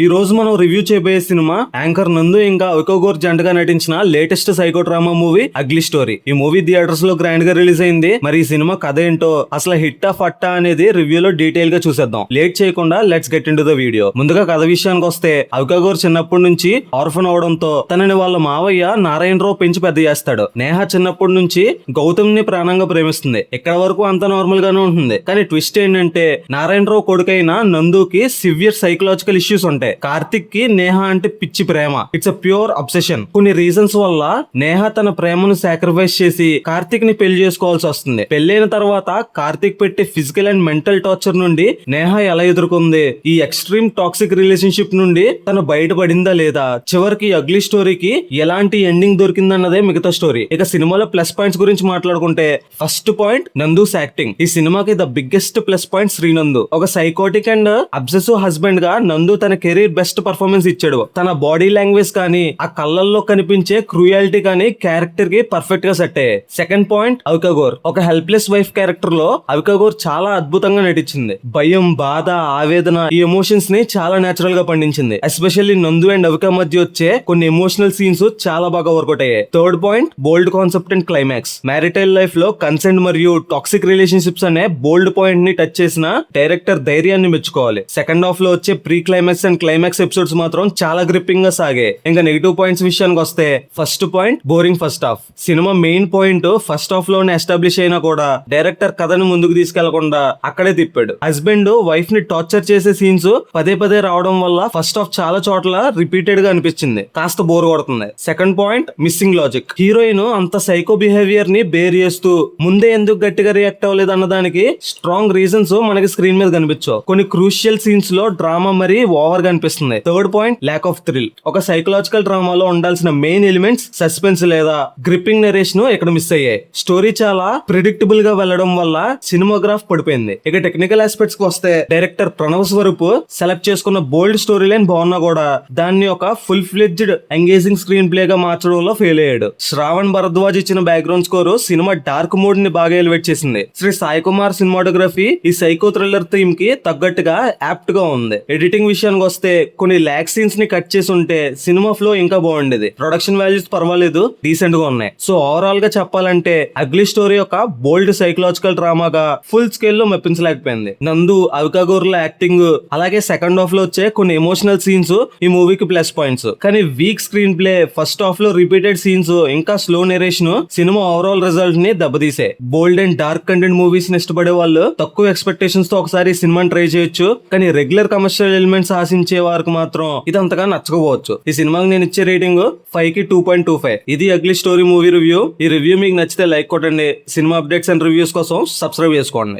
ఈ రోజు మనం రివ్యూ చేయబోయే సినిమా యాంకర్ నందు ఇంకా వికోగోర్ జంటగా నటించిన latest psycho drama movie ugly story. ఈ మూవీ థియేటర్స్ లో గ్రాండ్ గా రిలీజ్ అయింది. మరి ఈ సినిమా కథ ఏంటో, అసలు హిట్టా ఫట్టా అనేది రివ్యూలో డీటెయిల్ గా చూసేద్దాం. లేట్ చేయకుండా let's get into the video. ముందుగా కథ విషయానికి వస్తే, వికోగోర్ చిన్నప్పటి నుంచి ఆర్ఫన్ అవడంతో తనని వాళ్ళ మావయ్య నారాయణరావు పెంచి పెద్ద చేస్తాడు. నేహ చిన్నప్పటి నుంచి గౌతమ్ ని ప్రాణంగా ప్రేమిస్తుంది. ఇక్కడ వరకు అంత నార్మల్ గానే ఉంటుంది. కానీ ట్విస్ట్ ఏంటంటే, నారాయణరావు కొడుకైన నందుకి సివియర్ సైకలాజికల్ ఇష్యూస్ ఉంటాయి. కార్తిక్ కి నేహ అంటే పిచ్చి ప్రేమ. It's a pure obsession. కొన్ని రీజన్స్ వల్ల నేహ తన ప్రేమను సాక్రిఫైస్ చేసి కార్తిక్ ని పెళ్లి చేసుకోవాల్సి వస్తుంది. పెళ్లైన తర్వాత కార్తిక్ పెట్టే ఫిజికల్ అండ్ మెంటల్ టార్చర్ నుండి నేహ ఎలా ఎదుర్కొంది, ఈ ఎక్స్ట్రీమ్ టాక్సిక్ రిలేషన్షిప్ నుండి తను బయటపడిందా లేదా, చివరికి అగ్లీ స్టోరీకి ఎలాంటి ఎండింగ్ దొరికిందన్నదే మిగతా స్టోరీ. ఇక సినిమాలో ప్లస్ పాయింట్స్ గురించి మాట్లాడుకుంటే, ఫస్ట్ పాయింట్ నందూస్ యాక్టింగ్. ఈ సినిమాకి ద బిగ్గెస్ట్ ప్లస్ పాయింట్ శ్రీనందు. ఒక సైకోటిక్ అండ్ అబ్సెసివ్ హస్బెండ్ గా నందు తన కెరీర్ బెస్ట్ పర్ఫార్మెన్స్ ఇచ్చాడు. తన బాడీ లాంగ్వేజ్ కానీ, ఆ కళ్ళల్లో కనిపించే క్రూయాలిటీ కానీ క్యారెక్టర్ కి పర్ఫెక్ట్ గా సెట్ అయ్యాయి. సెకండ్ పాయింట్ వికోగోర్. ఒక హెల్ప్లెస్ వైఫ్ క్యారెక్టర్ లో వికోగోర్ చాలా అద్భుతంగా నటించింది. భయం, బాధ, ఆవేదన, ఈ ఎమోషన్స్ ని చాలా నేచురల్ గా పండించింది. ఎస్పెషల్లీ నందు అండ్ అవిక మధ్య వచ్చే కొన్ని ఎమోషనల్ సీన్స్ చాలా బాగా వర్కౌట్ అయ్యాయి. Third point bold concept and climax. Marital life లో కన్సెంట్ మరియు టాక్సిక్ రిలేషన్షిప్స్ అనే బోల్డ్ పాయింట్ ని టచ్ చేసిన డైరెక్టర్ ధైర్యాన్ని మెచ్చుకోవాలి. సెకండ్ హాఫ్ లో వచ్చే pre climax and climax episodes మాత్రం చాలా గ్రిప్పింగ్ గా సాగే. ఇంకా నెగిటివ్ పాయింట్స్ విషయానికి వస్తే, first point boring first half. Cinema main point first half లోనే ఎస్టాబ్లిష్ అయినా కూడా డైరెక్టర్ కథను ముందుకు తీసుకెళ్లకుండా అక్కడే తిప్పాడు. హస్బెండ్ వైఫ్ ని టార్చర్ చేసే సీన్స్ పదే పదే రావడం వల్ల ఫస్ట్ హాఫ్ చాలా చోట్ల రిపీటెడ్ గా అనిపించింది. కాస్త బోర్ కొడుతుంది. Second point missing logic. Heroine అంత సైకో బిహేవియర్ ని బేర్ చేస్తూ ముందే ఎందుకు గట్టిగా రియాక్ట్ అవ్వలేదు అన్నదానికి స్ట్రాంగ్ రీజన్స్ మనకి స్క్రీన్ మీద కనిపించవు. కొన్ని క్రూషియల్ సీన్స్ లో డ్రామా మరి ఓవర్ గా అనిపిస్తుంది. Third point lack of thrill. ఒక సైకలాజికల్ డ్రామాలో ఉండాల్సిన మెయిన్ ఎలిమెంట్స్ సస్పెన్స్ లేదా గ్రిప్పింగ్ నరేషన్ ఇక్కడ మిస్ అయ్యాయి. స్టోరీ చాలా ప్రిడిక్టబుల్ గా వెళ్లడం వల్ల సినిమాగ్రాఫ్ పడిపోయింది. ఇక టెక్నికల్ ఆస్పెక్ట్స్ కి వస్తే, డైరెక్టర్ ప్రణవ్ స్వరూప్ సెలెక్ట్ చేసుకున్న బోల్డ్ స్టోరీ లైన్ బాగున్నా కూడా దాన్ని ఒక full fledged engaging screen play గా మార్చడంలో ఫెయిల్ అయ్యాడు. శ్రావణ్ భరద్వాజ్ ఇచ్చిన background score cinema dark mode ని బాగా ఎలివేట్ చేసింది. శ్రీ సాయి కుమార్ సినిమాటోగ్రఫీ ఈ సైకో థ్రిల్లర్ థీమ్ కి తగ్గట్టుగా యాప్ట్ గా ఉంది. ఎడిటింగ్ విషయానికి వస్తే, కొన్ని ల్యాక్ సీన్స్ ని కట్ చేసి ఉంటే సినిమా ఫ్లో ఇంకా బాగుండేది. ప్రొడక్షన్ వాల్యూస్ పర్వాలేదు, డీసెంట్ గా ఉన్నాయి. సో ఓవరాల్ గా చెప్పాలంటే అగ్లీ స్టోరీ ఒక బోల్డ్ సైకలాజికల్ డ్రామాగా ఫుల్ స్కేల్ లో మెప్పించలేకపోయింది. నందు వికోగోర్ల యాక్టింగ్, అలాగే సెకండ్ హాఫ్ లో వచ్చే కొన్ని ఎమోషనల్ సీన్స్ ఈ మూవీకి ప్లస్ పాయింట్స్. కానీ week screen play, first half లో రిపీటెడ్ సీన్స్, ఇంకా slow narration cinema overall result ని దెబ్బతీసే. బోల్డ్ అండ్ డార్క్ కంటెంట్ మూవీస్ ని ఇష్టపడే వాళ్ళు తక్కువ ఎక్స్పెక్టేషన్స్ తో ఒకసారి సినిమాని ట్రై చేయొచ్చు. కానీ రెగ్యులర్ కమర్షియల్ ఎలిమెంట్స్ ఆశించే వారికి మాత్రం ఇది అంతగా నచ్చకపోవచ్చు. ఈ సినిమాకి నేను ఇచ్చే రేటింగ్ 5 కి 2.25. ఇది అగ్లీ స్టోరీ మూవీ రివ్యూ. ఈ రివ్యూ మీకు నచ్చితే లైక్ కొట్టండి. సినిమా అప్డేట్స్ అండ్ రివ్యూస్ కోసం సబ్స్క్రైబ్ చేసుకోండి.